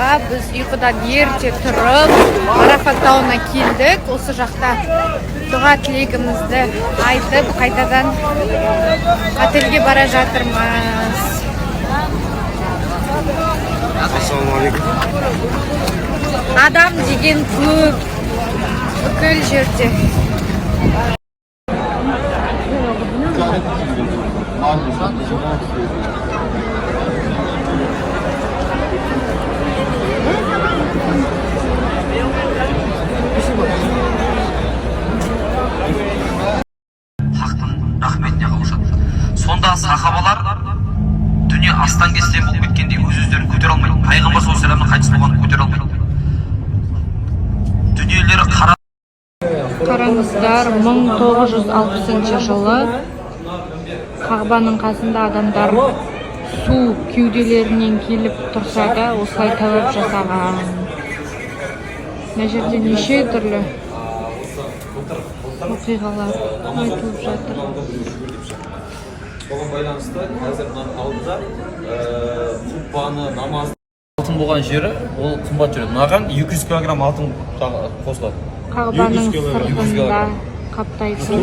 Аға, біз ұйқыдан ерте тұрып, Арафат тауына келдік. Осы жақта дұға тілегімізді айтып, қайтадан отельге бара жатырмыз. Ассалаумалейкум. Адам деген көп, бүкіл жерде. Рахметіне қауышады. Сонда сахабалар дүние астан кестен болып кеткенде өз-өздерін көтере алмайды. Пайғамбар саллаллаху алейхи вассаламның қайтыс болғанын көтере алмайды. Дүниелері Қараңыздар, 1960 жылы Қағбаның қасында адамдар су кеуделерінен келіп тұрса да осылай тәуап жасаған. Мына жерде неше түрлі оқиғалар айтылып жатыр. Соған байланысты қазір мынаның алдында құтбаны намаз алтын болған жері ол қымбат жүреді. Мынаған 200 килограмм алтын қосылады. Қағбаның сыртында қаптайтын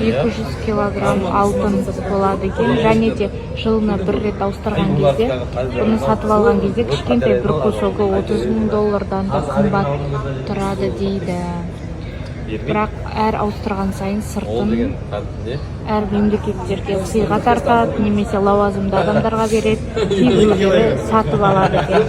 200 килограмм алтын болады екен. Және де жылына бір рет ауыстырған кезде, бұны сатып алған кезде кішкентай бір кусогы $30,000 да қымбат тұрады дейді. Бірақ әр ауыстырған сайын сыртын әр мемлекеттерге сыйға тартады, немесе лауазымды адамдарға береді, кейбіреулері сатып алады екен.